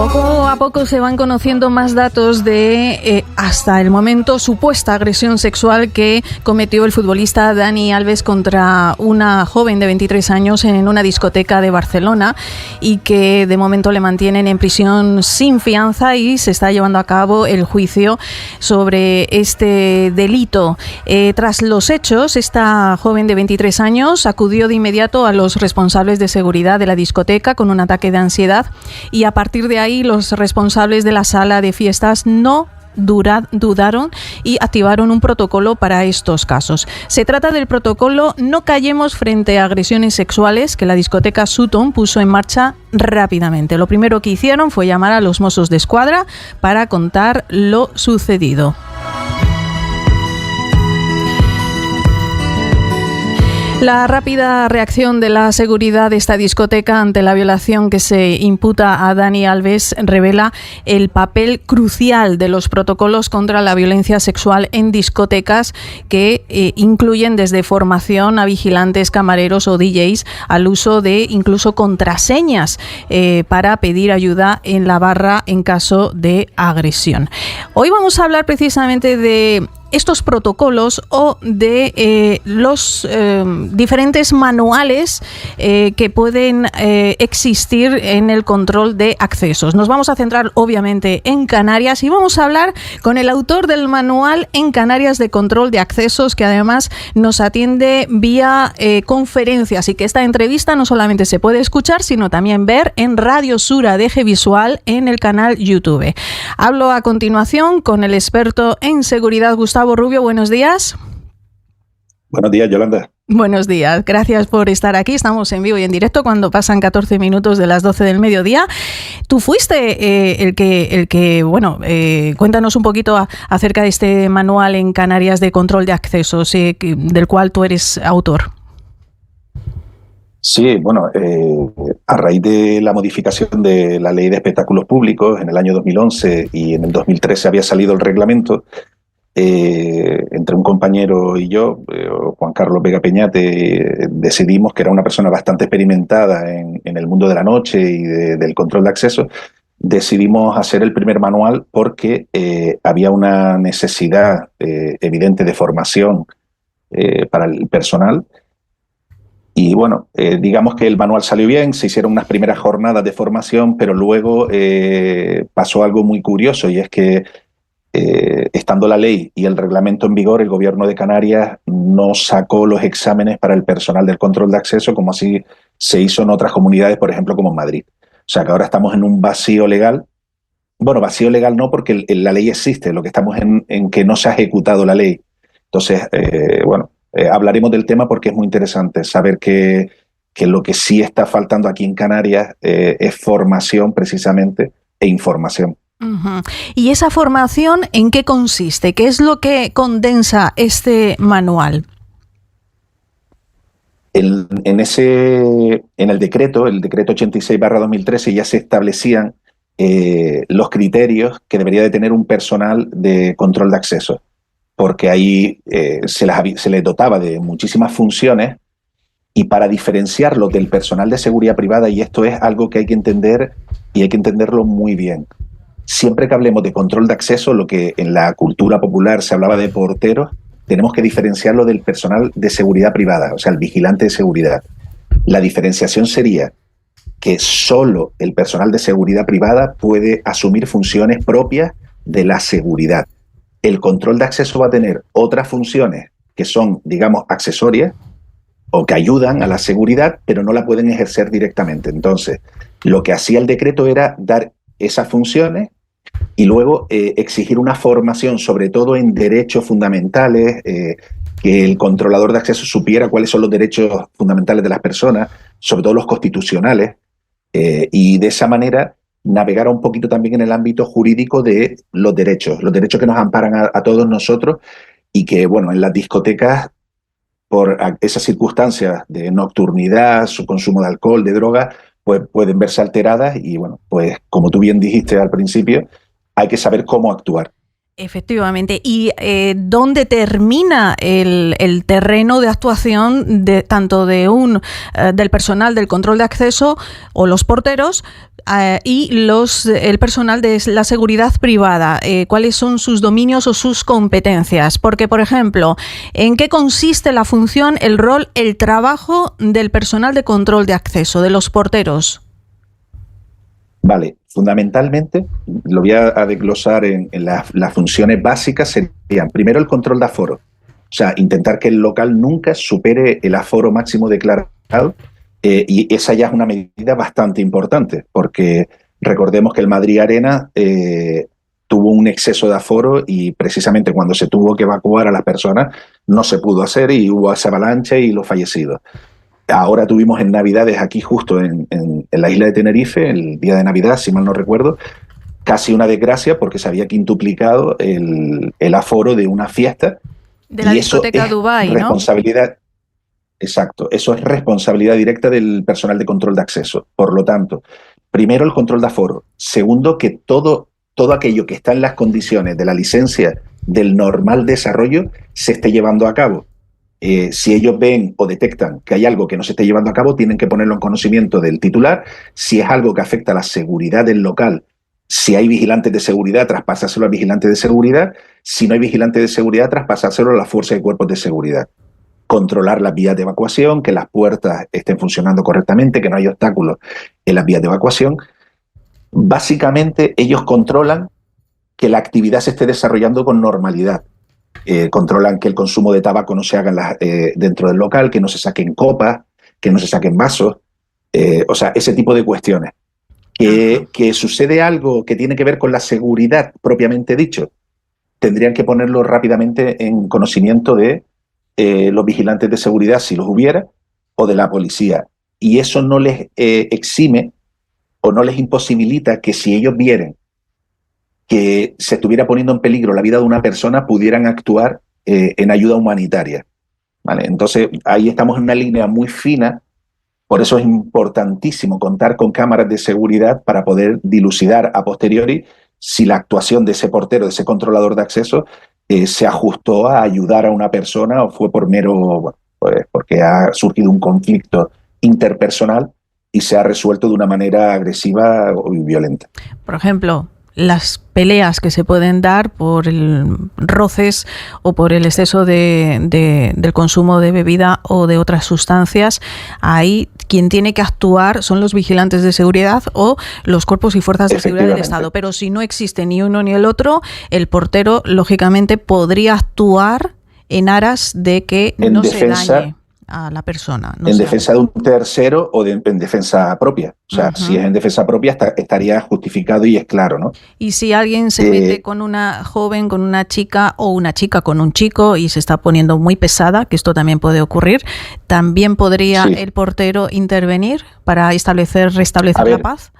Poco a poco se van conociendo más datos de, hasta el momento, supuesta agresión sexual que cometió el futbolista Dani Alves contra una joven de 23 años en una discoteca de Barcelona y que de momento le mantienen en prisión sin fianza y se está llevando a cabo el juicio sobre este delito. Tras los hechos, esta joven de 23 años acudió de inmediato a los responsables de seguridad de la discoteca con un ataque de ansiedad y a partir de ahí los responsables de la sala de fiestas no dudaron y activaron un protocolo para estos casos. Se trata del protocolo No callemos frente a agresiones sexuales que la discoteca Sutton puso en marcha rápidamente. Lo primero que hicieron fue llamar a los Mossos d'Esquadra para contar lo sucedido. La rápida reacción de la seguridad de esta discoteca ante la violación que se imputa a Dani Alves revela el papel crucial de los protocolos contra la violencia sexual en discotecas que incluyen desde formación a vigilantes, camareros o DJs al uso de incluso contraseñas para pedir ayuda en la barra en caso de agresión. Hoy vamos a hablar precisamente de estos protocolos o de los diferentes manuales que pueden existir en el control de accesos. Nos vamos a centrar obviamente en Canarias y vamos a hablar con el autor del manual en Canarias de control de accesos, que además nos atiende vía conferencia, así que esta entrevista no solamente se puede escuchar sino también ver en Radio Sur ADG Visual en el canal YouTube. Hablo a continuación con el experto en seguridad Gustavo Rubio. Buenos días. Buenos días, Yolanda. Buenos días, gracias por estar aquí. Estamos en vivo y en directo cuando pasan 14 minutos de las 12 del mediodía. Tú fuiste el que cuéntanos un poquito acerca de este manual en Canarias de control de accesos, del cual tú eres autor. Sí, bueno, a raíz de la modificación de la Ley de Espectáculos Públicos en el año 2011 y en el 2013 había salido el reglamento, entre un compañero y yo, Juan Carlos Vega Peñate, decidimos, que era una persona bastante experimentada en el mundo de la noche y del control de acceso, decidimos hacer el primer manual porque había una necesidad evidente de formación para el personal. Y bueno, digamos que el manual salió bien, se hicieron unas primeras jornadas de formación, pero luego pasó algo muy curioso, y es que estando la ley y el reglamento en vigor, el gobierno de Canarias no sacó los exámenes para el personal del control de acceso, como así se hizo en otras comunidades, por ejemplo, como en Madrid. O sea que ahora estamos en un vacío legal. Bueno, vacío legal no, porque la ley existe, lo que estamos en que no se ha ejecutado la ley. Entonces, hablaremos del tema porque es muy interesante saber que lo que sí está faltando aquí en Canarias es formación precisamente e información. Uh-huh. ¿Y esa formación en qué consiste? ¿Qué es lo que condensa este manual? En el decreto 86/2013 ya se establecían los criterios que debería de tener un personal de control de acceso, porque ahí se les dotaba de muchísimas funciones, y para diferenciarlo del personal de seguridad privada, y esto es algo que hay que entender y hay que entenderlo muy bien. Siempre que hablemos de control de acceso, lo que en la cultura popular se hablaba de porteros, tenemos que diferenciarlo del personal de seguridad privada, o sea, el vigilante de seguridad. La diferenciación sería que solo el personal de seguridad privada puede asumir funciones propias de la seguridad. El control de acceso va a tener otras funciones que son, digamos, accesorias o que ayudan a la seguridad, pero no la pueden ejercer directamente. Entonces, lo que hacía el decreto era dar esas funciones y luego exigir una formación, sobre todo en derechos fundamentales, que el controlador de acceso supiera cuáles son los derechos fundamentales de las personas, sobre todo los constitucionales, y de esa manera navegar un poquito también en el ámbito jurídico de los derechos que nos amparan a todos nosotros, y que, bueno, en las discotecas, por esas circunstancias de nocturnidad, su consumo de alcohol, de drogas, pues pueden verse alteradas y, bueno, pues como tú bien dijiste al principio, hay que saber cómo actuar. Efectivamente. ¿Y dónde termina el terreno de actuación tanto del personal del control de acceso o los porteros y el personal de la seguridad privada, ¿cuáles son sus dominios o sus competencias? Porque, por ejemplo, ¿en qué consiste la función, el rol, el trabajo del personal de control de acceso, de los porteros? Vale, fundamentalmente, lo voy a desglosar en las funciones básicas, serían primero el control de aforo, o sea, intentar que el local nunca supere el aforo máximo declarado, y esa ya es una medida bastante importante, porque recordemos que el Madrid Arena tuvo un exceso de aforo y precisamente cuando se tuvo que evacuar a las personas no se pudo hacer y hubo esa avalancha y los fallecidos. Ahora tuvimos en Navidades aquí justo en la isla de Tenerife, el día de Navidad, si mal no recuerdo, casi una desgracia porque se había quintuplicado el aforo de una fiesta. De la discoteca Dubai, ¿no? Responsabilidad, exacto, eso es responsabilidad directa del personal de control de acceso. Por lo tanto, primero el control de aforo. Segundo, que todo aquello que está en las condiciones de la licencia del normal desarrollo se esté llevando a cabo. Si ellos ven o detectan que hay algo que no se esté llevando a cabo, tienen que ponerlo en conocimiento del titular. Si es algo que afecta a la seguridad del local, si hay vigilantes de seguridad, traspasárselo al vigilante de seguridad. Si no hay vigilante de seguridad, traspasárselo a la fuerza de cuerpos de seguridad. Controlar las vías de evacuación, que las puertas estén funcionando correctamente, que no hay obstáculos en las vías de evacuación. Básicamente, ellos controlan que la actividad se esté desarrollando con normalidad. Controlan que el consumo de tabaco no se haga dentro del local, que no se saquen copas, que no se saquen vasos, o sea, ese tipo de cuestiones. Que sucede algo que tiene que ver con la seguridad propiamente dicho, tendrían que ponerlo rápidamente en conocimiento de los vigilantes de seguridad, si los hubiera, o de la policía. Y eso no les exime o no les imposibilita que si ellos vieran que se estuviera poniendo en peligro la vida de una persona, pudieran actuar en ayuda humanitaria. ¿Vale? Entonces, ahí estamos en una línea muy fina, por eso es importantísimo contar con cámaras de seguridad para poder dilucidar a posteriori si la actuación de ese portero, de ese controlador de acceso, se ajustó a ayudar a una persona o fue por mero, pues, porque ha surgido un conflicto interpersonal y se ha resuelto de una manera agresiva o violenta. Por ejemplo, las peleas que se pueden dar por roces o por el exceso del consumo de bebida o de otras sustancias, ahí quien tiene que actuar son los vigilantes de seguridad o los cuerpos y fuerzas de seguridad del Estado. Pero si no existe ni uno ni el otro, el portero, lógicamente, podría actuar en aras de que no se dañe a la persona. En defensa de un tercero o en defensa propia. O sea, si es en defensa propia estaría justificado y es claro, ¿no? Y si alguien se mete con una joven, con una chica o una chica con un chico y se está poniendo muy pesada, que esto también puede ocurrir, ¿también podría el portero intervenir para restablecer la paz?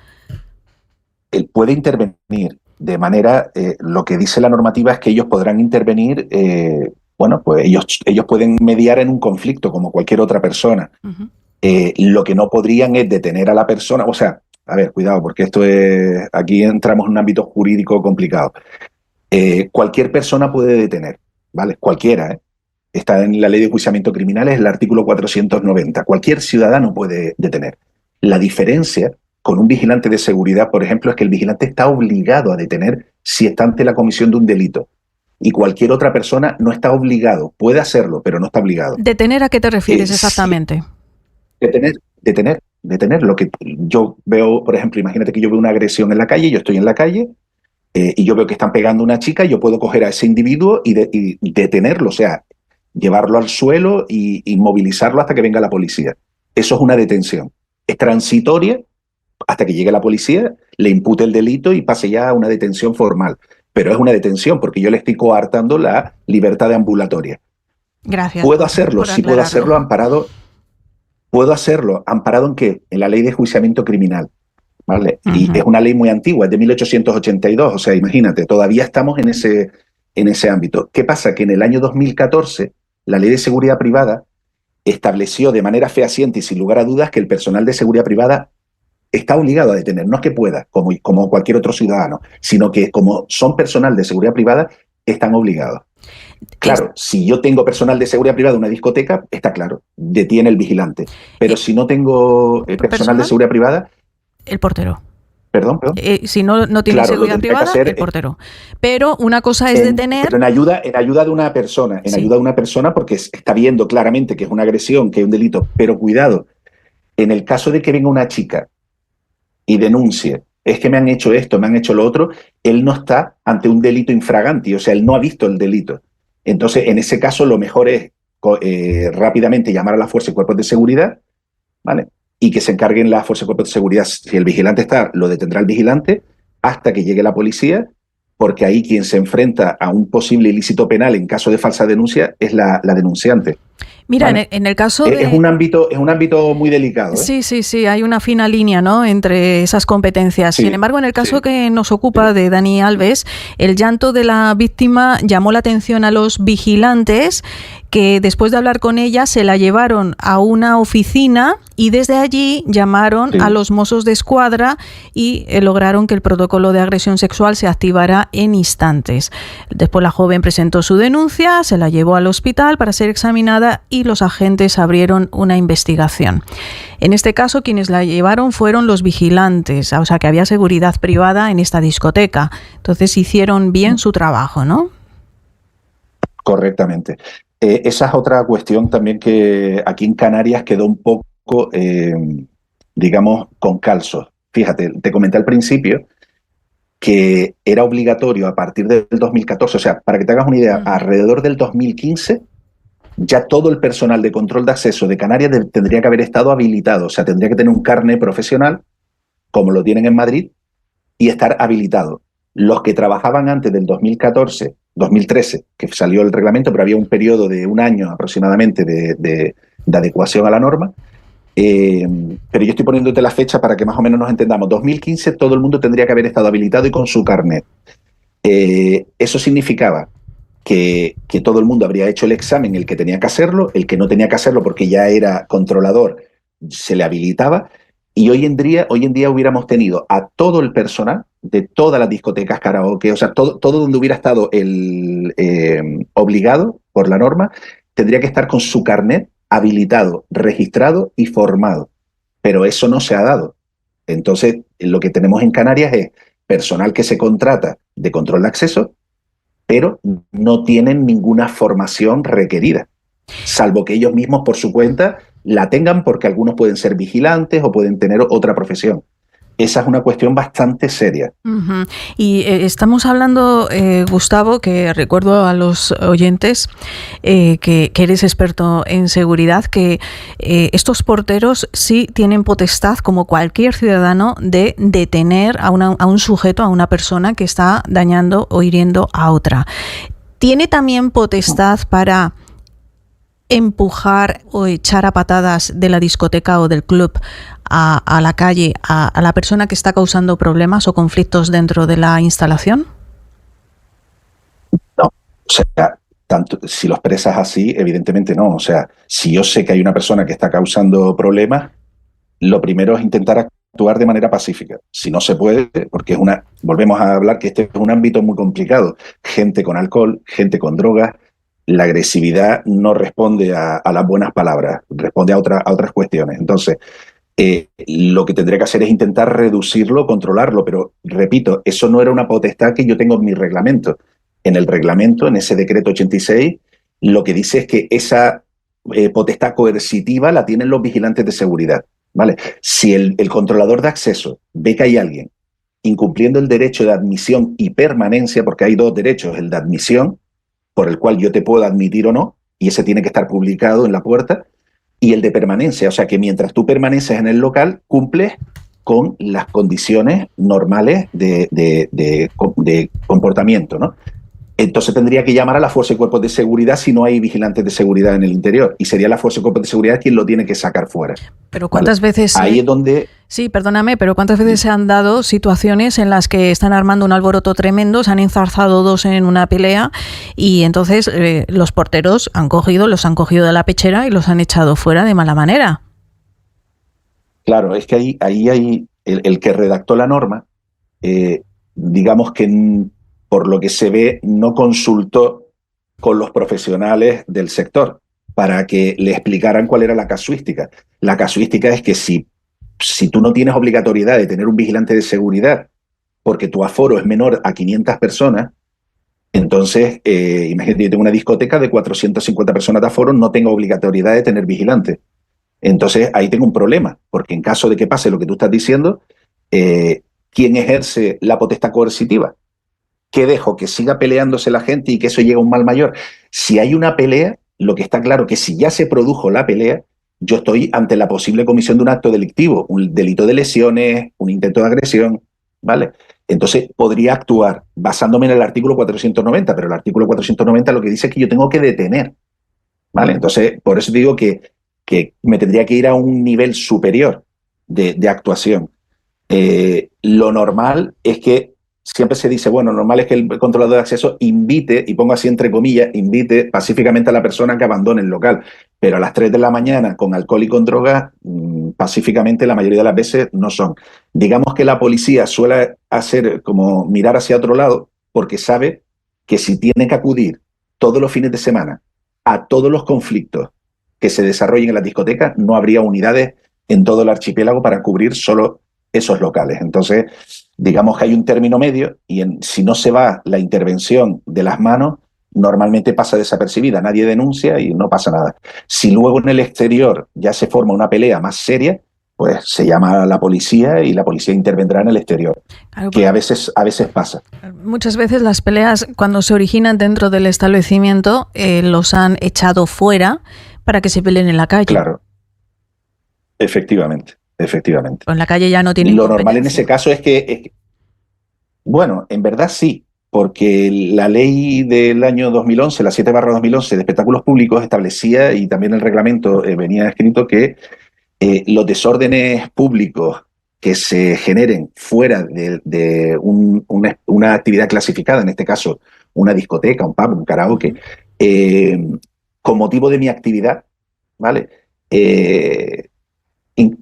Él puede intervenir de manera, lo que dice la normativa es que ellos podrán intervenir. Bueno, pues ellos pueden mediar en un conflicto como cualquier otra persona. Lo que no podrían es detener a la persona. O sea, a ver, cuidado, porque aquí entramos en un ámbito jurídico complicado. Cualquier persona puede detener, ¿vale? Cualquiera, ¿eh? Está en la ley de enjuiciamiento criminal, es el artículo 490. Cualquier ciudadano puede detener. La diferencia con un vigilante de seguridad, por ejemplo, es que el vigilante está obligado a detener si está ante la comisión de un delito. Y cualquier otra persona no está obligado. Puede hacerlo, pero no está obligado. ¿Detener a qué te refieres exactamente? Detener. Lo que yo veo, por ejemplo, imagínate que yo veo una agresión en la calle, yo estoy en la calle y yo veo que están pegando a una chica y yo puedo coger a ese individuo y detenerlo, o sea, llevarlo al suelo y inmovilizarlo hasta que venga la policía. Eso es una detención. Es transitoria hasta que llegue la policía, le impute el delito y pase ya a una detención formal. Pero es una detención porque yo le estoy coartando la libertad ambulatoria. Gracias. ¿Puedo hacerlo? Sí, puedo hacerlo amparado. ¿Puedo hacerlo amparado en qué? En la ley de enjuiciamiento criminal. ¿Vale? Y es una ley muy antigua, es de 1882. O sea, imagínate, todavía estamos en ese ámbito. ¿Qué pasa? Que en el año 2014 la ley de seguridad privada estableció de manera fehaciente y sin lugar a dudas que el personal de seguridad privada está obligado a detener, no es que pueda, como cualquier otro ciudadano, sino que como son personal de seguridad privada, están obligados. Claro, si yo tengo personal de seguridad privada en una discoteca, está claro, detiene el vigilante. Pero si no tengo personal de seguridad privada... El portero. Perdón. Si no tiene Claro, seguridad privada, el portero. Pero una cosa es detener... Pero en ayuda de una persona, ayuda de una persona porque está viendo claramente que es una agresión, que es un delito. Pero cuidado, en el caso de que venga una chica y denuncie, es que me han hecho esto, me han hecho lo otro, él no está ante un delito infraganti, o sea, él no ha visto el delito. Entonces, en ese caso, lo mejor es rápidamente llamar a la fuerza y cuerpos de seguridad, ¿vale? Y que se encarguen las fuerzas y cuerpos de seguridad. Si el vigilante está, lo detendrá el vigilante hasta que llegue la policía, porque ahí quien se enfrenta a un posible ilícito penal en caso de falsa denuncia es la denunciante. Mira, ¿vale? en el caso de... Es un ámbito muy delicado. Sí, hay una fina línea, ¿no?, entre esas competencias. Sí, sin embargo, en el caso que nos ocupa de Dani Alves, el llanto de la víctima llamó la atención a los vigilantes, que después de hablar con ella se la llevaron a una oficina y desde allí llamaron a los Mossos de Escuadra y lograron que el protocolo de agresión sexual se activara en instantes. Después la joven presentó su denuncia, se la llevó al hospital para ser examinada y los agentes abrieron una investigación. En este caso, quienes la llevaron fueron los vigilantes, o sea que había seguridad privada en esta discoteca. Entonces hicieron bien su trabajo, ¿no? Correctamente. Esa es otra cuestión también que aquí en Canarias quedó un poco, digamos, con calzos. Fíjate, te comenté al principio que era obligatorio a partir del 2014, o sea, para que te hagas una idea, alrededor del 2015 ya todo el personal de control de acceso de Canarias tendría que haber estado habilitado, o sea, tendría que tener un carnet profesional, como lo tienen en Madrid, y estar habilitado. Los que trabajaban antes del 2013, que salió el reglamento, pero había un periodo de un año aproximadamente de adecuación a la norma, pero yo estoy poniéndote la fecha para que más o menos nos entendamos. 2015 todo el mundo tendría que haber estado habilitado y con su carnet. Eso significaba que todo el mundo habría hecho el examen, el que tenía que hacerlo, el que no tenía que hacerlo porque ya era controlador, se le habilitaba, y hoy en día hubiéramos tenido a todo el personal de todas las discotecas karaoke, o sea, todo donde hubiera estado el obligado por la norma, tendría que estar con su carnet habilitado, registrado y formado. Pero eso no se ha dado. Entonces, lo que tenemos en Canarias es personal que se contrata de control de acceso, pero no tienen ninguna formación requerida, salvo que ellos mismos por su cuenta la tengan, porque algunos pueden ser vigilantes o pueden tener otra profesión. Esa es una cuestión bastante seria. Uh-huh. Y estamos hablando, Gustavo, que recuerdo a los oyentes que eres experto en seguridad, que estos porteros sí tienen potestad, como cualquier ciudadano, de detener a un sujeto, a una persona que está dañando o hiriendo a otra. ¿Tiene también potestad para empujar o echar a patadas de la discoteca o del club a la calle a la persona que está causando problemas o conflictos dentro de la instalación? No, o sea, tanto, si lo expresas así, evidentemente no. O sea, si yo sé que hay una persona que está causando problemas, lo primero es intentar actuar de manera pacífica. Si no se puede, porque volvemos a hablar que este es un ámbito muy complicado. Gente con alcohol, gente con drogas. La agresividad no responde a las buenas palabras, responde a otras cuestiones. Entonces, lo que tendría que hacer es intentar reducirlo, controlarlo, pero repito, eso no era una potestad que yo tengo en mi reglamento. En el reglamento, en ese decreto 86, lo que dice es que esa potestad coercitiva la tienen los vigilantes de seguridad, ¿vale? Si el controlador de acceso ve que hay alguien incumpliendo el derecho de admisión y permanencia, porque hay dos derechos, el de admisión, por el cual yo te puedo admitir o no, y ese tiene que estar publicado en la puerta, y el de permanencia, o sea que mientras tú permaneces en el local, cumples con las condiciones normales de comportamiento, ¿no? Entonces tendría que llamar a la fuerza y cuerpos de seguridad si no hay vigilantes de seguridad en el interior, y sería la fuerza y cuerpos de seguridad quien lo tiene que sacar fuera. Pero ¿cuántas veces? Ahí es donde... Sí, perdóname, pero ¿cuántas veces se han dado situaciones en las que están armando un alboroto tremendo, se han enzarzado dos en una pelea y entonces los porteros los han cogido de la pechera y los han echado fuera de mala manera? Claro, es que ahí hay el que redactó la norma, digamos que por lo que se ve no consultó con los profesionales del sector para que le explicaran cuál era la casuística. La casuística es que si si tú no tienes obligatoriedad de tener un vigilante de seguridad porque tu aforo es menor a 500 personas, entonces, imagínate, yo tengo una discoteca de 450 personas de aforo, no tengo obligatoriedad de tener vigilante. Entonces, ahí tengo un problema, porque en caso de que pase lo que tú estás diciendo, ¿quién ejerce la potestad coercitiva? ¿Qué dejo? ¿Que siga peleándose la gente y que eso llegue a un mal mayor? Si hay una pelea, lo que está claro es que si ya se produjo la pelea, yo estoy ante la posible comisión de un acto delictivo, un delito de lesiones, un intento de agresión, ¿vale? Entonces podría actuar basándome en el artículo 490, pero el artículo 490 lo que dice es que yo tengo que detener, ¿vale? Entonces, por eso digo que me tendría que ir a un nivel superior de actuación. Lo normal es que siempre se dice, bueno, normal es que el controlador de acceso invite, y pongo así entre comillas, invite pacíficamente a la persona que abandone el local, pero a las 3 de la mañana con alcohol y con drogas, pacíficamente la mayoría de las veces no son. Digamos que la policía suele hacer como mirar hacia otro lado porque sabe que si tiene que acudir todos los fines de semana a todos los conflictos que se desarrollen en las discotecas, no habría unidades en todo el archipiélago para cubrir solo esos locales. Entonces, digamos que hay un término medio y si no se va la intervención de las manos, normalmente pasa desapercibida, nadie denuncia y no pasa nada. Si luego en el exterior ya se forma una pelea más seria, pues se llama a la policía y la policía intervendrá en el exterior, claro, que a veces pasa. Muchas veces las peleas, cuando se originan dentro del establecimiento, los han echado fuera para que se peleen en la calle. Claro, efectivamente. Efectivamente. En la calle ya no tienen Lo normal en ese caso es que, bueno, en verdad sí, porque la ley del año 2011, la 7/2011 de espectáculos públicos establecía, y también el reglamento venía escrito, que los desórdenes públicos que se generen fuera de una actividad clasificada, en este caso una discoteca, un pub, un karaoke, con motivo de mi actividad, ¿vale?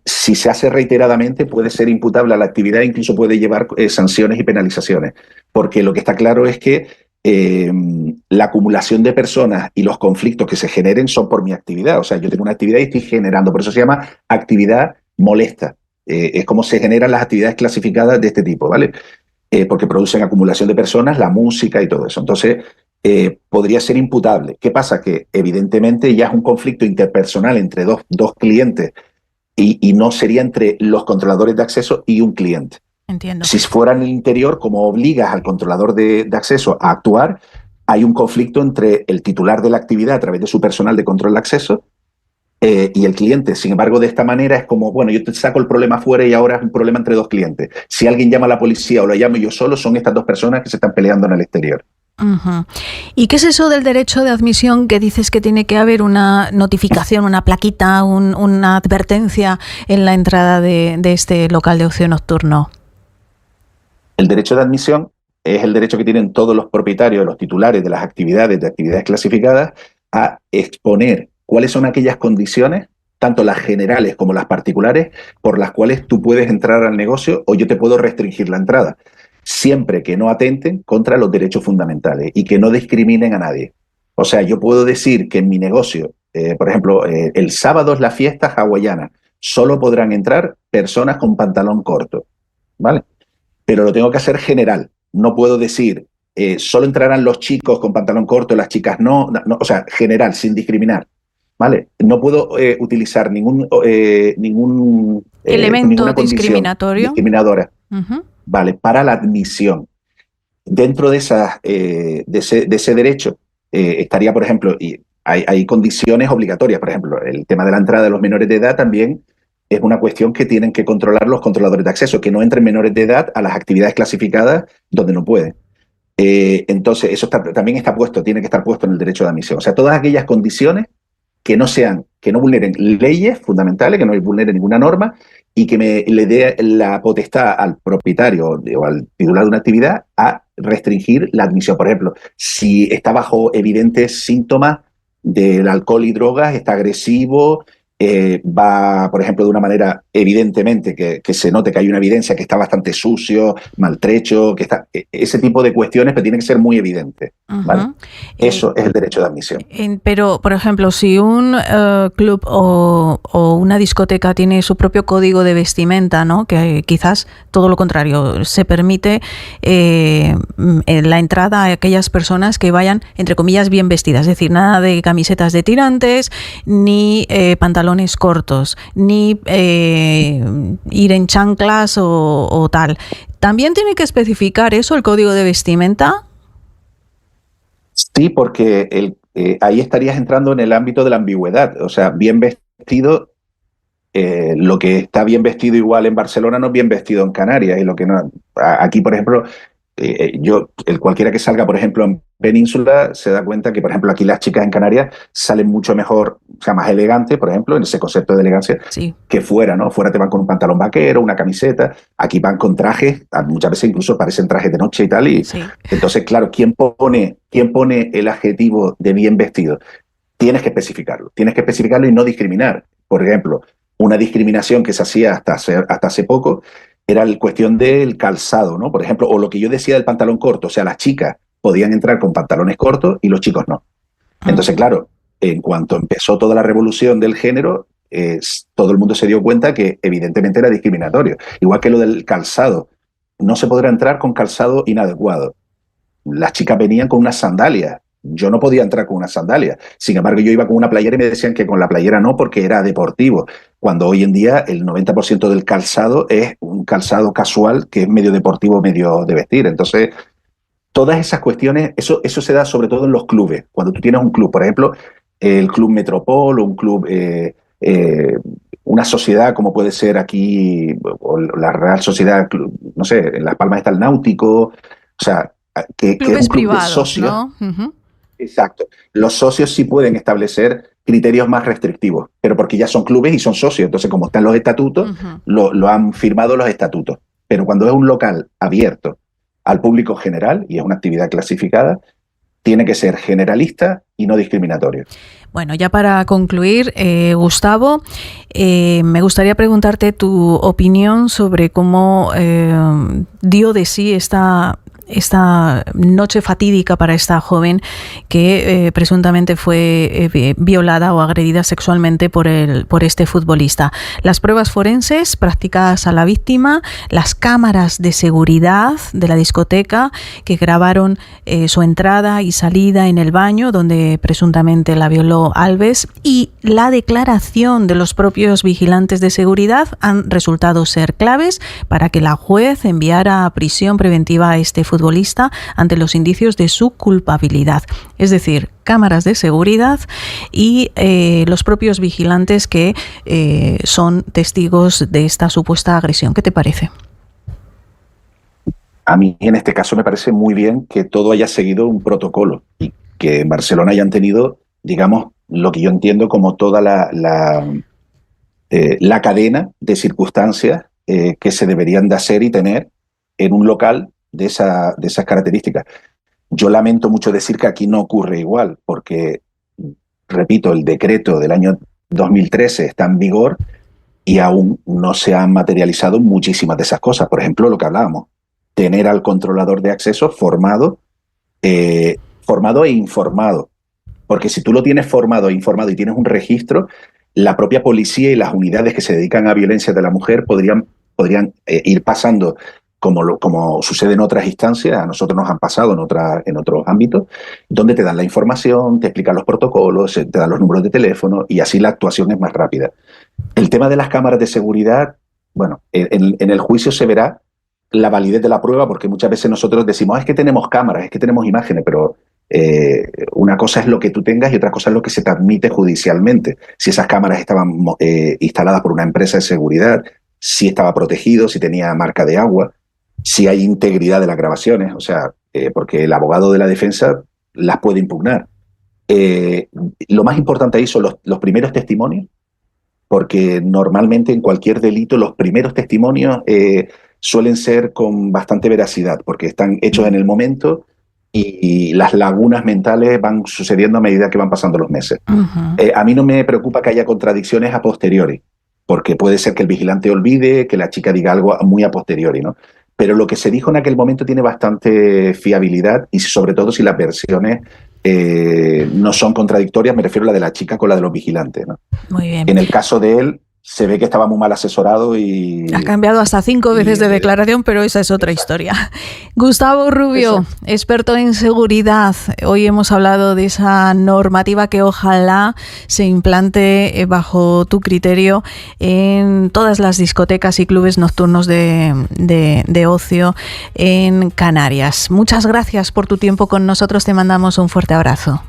Si se hace reiteradamente puede ser imputable a la actividad e incluso puede llevar sanciones y penalizaciones, porque lo que está claro es que la acumulación de personas y los conflictos que se generen son por mi actividad. O sea, yo tengo una actividad y estoy generando, por eso se llama actividad molesta. Es como se generan las actividades clasificadas de este tipo, ¿vale? Porque producen acumulación de personas, la música y todo eso. Entonces, podría ser imputable. ¿Qué pasa? Que evidentemente ya es un conflicto interpersonal entre dos clientes y no sería entre los controladores de acceso y un cliente. Entiendo. Si fuera en el interior, como obligas al controlador de acceso a actuar, hay un conflicto entre el titular de la actividad a través de su personal de control de acceso y el cliente. Sin embargo, de esta manera es como, bueno, yo te saco el problema fuera y ahora es un problema entre dos clientes. Si alguien llama a la policía o lo llamo yo solo, son estas dos personas que se están peleando en el exterior. Uh-huh. ¿Y qué es eso del derecho de admisión que dices que tiene que haber una notificación, una plaquita, una advertencia en la entrada de este local de ocio nocturno? El derecho de admisión es el derecho que tienen todos los propietarios, los titulares de actividades clasificadas, a exponer cuáles son aquellas condiciones, tanto las generales como las particulares, por las cuales tú puedes entrar al negocio o yo te puedo restringir la entrada, siempre que no atenten contra los derechos fundamentales y que no discriminen a nadie. O sea, yo puedo decir que en mi negocio, por ejemplo, el sábado es la fiesta hawaiana, solo podrán entrar personas con pantalón corto, ¿vale? Pero lo tengo que hacer general. No puedo decir, solo entrarán los chicos con pantalón corto, las chicas no, o sea, general, sin discriminar, ¿vale? No puedo utilizar ningún elemento discriminatorio. Discriminadora. Uh-huh. Vale, para la admisión. Dentro de ese derecho estaría, por ejemplo, y hay condiciones obligatorias, por ejemplo, el tema de la entrada de los menores de edad también es una cuestión que tienen que controlar los controladores de acceso, que no entren menores de edad a las actividades clasificadas donde no pueden. Entonces, eso también está puesto, tiene que estar puesto en el derecho de admisión. O sea, todas aquellas condiciones que no vulneren leyes fundamentales, que no vulneren ninguna norma y que le dé la potestad al propietario o al titular de una actividad a restringir la admisión. Por ejemplo, si está bajo evidentes síntomas del alcohol y drogas, está agresivo, va, por ejemplo, de una manera evidentemente que se note que hay una evidencia que está bastante sucio, maltrecho, ese tipo de cuestiones, pero tiene que ser muy evidente, ¿vale? Ujú. Eso es el derecho de admisión. Pero, por ejemplo, si un club o una discoteca tiene su propio código de vestimenta, ¿no? Que quizás todo lo contrario, se permite la entrada a aquellas personas que vayan, entre comillas, bien vestidas, es decir, nada de camisetas de tirantes, ni pantalones cortos, ni ir en chanclas o tal. ¿También tiene que especificar eso, el código de vestimenta? Sí, porque ahí estarías entrando en el ámbito de la ambigüedad. O sea, bien vestido, lo que está bien vestido igual en Barcelona no es bien vestido en Canarias. Y lo que no. Aquí, por ejemplo, cualquiera que salga, por ejemplo, en Península, se da cuenta que, por ejemplo, aquí las chicas en Canarias salen mucho mejor, o sea, más elegantes, por ejemplo, en ese concepto de elegancia, Sí. que fuera, ¿no? Fuera te van con un pantalón vaquero, una camiseta, aquí van con trajes, muchas veces incluso parecen trajes de noche y tal, y Sí. entonces, claro, ¿quién pone el adjetivo de bien vestido? Tienes que especificarlo y no discriminar. Por ejemplo, una discriminación que se hacía hasta hace poco era la cuestión del calzado, ¿no? Por ejemplo, o lo que yo decía del pantalón corto, o sea, las chicas podían entrar con pantalones cortos y los chicos no. Entonces, Ujú. claro, en cuanto empezó toda la revolución del género, todo el mundo se dio cuenta que evidentemente era discriminatorio. Igual que lo del calzado. No se podrá entrar con calzado inadecuado. Las chicas venían con unas sandalias. Yo no podía entrar con una sandalia. Sin embargo, yo iba con una playera y me decían que con la playera no porque era deportivo. Cuando hoy en día el 90% del calzado es un calzado casual que es medio deportivo, medio de vestir. Entonces, todas esas cuestiones, eso se da sobre todo en los clubes. Cuando tú tienes un club, por ejemplo, el Club Metropol o un club, una sociedad como puede ser aquí, o la Real Sociedad, no sé, en Las Palmas está el Náutico, o sea, que es un Clubes club de privados, socios. ¿no? Ujú. Exacto. Los socios sí pueden establecer criterios más restrictivos, pero porque ya son clubes y son socios. Entonces, como están los estatutos, Ujú. lo han firmado los estatutos. Pero cuando es un local abierto al público general y es una actividad clasificada, tiene que ser generalista y no discriminatorio. Bueno, ya para concluir, Gustavo, me gustaría preguntarte tu opinión sobre cómo dio de sí esta noche fatídica para esta joven que presuntamente fue violada o agredida sexualmente por este futbolista. Las pruebas forenses practicadas a la víctima, las cámaras de seguridad de la discoteca que grabaron su entrada y salida en el baño donde presuntamente la violó Alves, y la declaración de los propios vigilantes de seguridad han resultado ser claves para que la juez enviara a prisión preventiva a este futbolista ante los indicios de su culpabilidad. Es decir, cámaras de seguridad y los propios vigilantes que son testigos de esta supuesta agresión. ¿Qué te parece? A mí en este caso me parece muy bien que todo haya seguido un protocolo y que en Barcelona hayan tenido, digamos, lo que yo entiendo como toda la cadena de circunstancias que se deberían de hacer y tener en un local de esas características. Yo lamento mucho decir que aquí no ocurre igual, porque, repito, el decreto del año 2013 está en vigor y aún no se han materializado muchísimas de esas cosas. Por ejemplo, lo que hablábamos, tener al controlador de acceso formado e informado. Porque si tú lo tienes formado e informado y tienes un registro, la propia policía y las unidades que se dedican a violencia de la mujer podrían ir pasando, como sucede en otras instancias, a nosotros nos han pasado en otros ámbitos, donde te dan la información, te explican los protocolos, te dan los números de teléfono y así la actuación es más rápida. El tema de las cámaras de seguridad, bueno, en el juicio se verá la validez de la prueba, porque muchas veces nosotros decimos, es que tenemos cámaras, es que tenemos imágenes, pero una cosa es lo que tú tengas y otra cosa es lo que se te admite judicialmente. Si esas cámaras estaban instaladas por una empresa de seguridad, si estaba protegido, si tenía marca de agua, si hay integridad de las grabaciones, o sea, porque el abogado de la defensa las puede impugnar. Eh, lo más importante ahí son los primeros testimonios, porque normalmente en cualquier delito los primeros testimonios suelen ser con bastante veracidad, porque están hechos en el momento y las lagunas mentales van sucediendo a medida que van pasando los meses. Ujú. A mí no me preocupa que haya contradicciones a posteriori, porque puede ser que el vigilante olvide, que la chica diga algo muy a posteriori, ¿no? Pero lo que se dijo en aquel momento tiene bastante fiabilidad y sobre todo si las versiones no son contradictorias, me refiero a la de la chica con la de los vigilantes, ¿no? Muy bien. En el caso de él, se ve que estaba muy mal asesorado y... Ha cambiado hasta 5 veces de declaración, pero esa es otra historia. Gustavo Rubio, experto en seguridad. Hoy hemos hablado de esa normativa que ojalá se implante bajo tu criterio en todas las discotecas y clubes nocturnos de ocio en Canarias. Muchas gracias por tu tiempo con nosotros. Te mandamos un fuerte abrazo.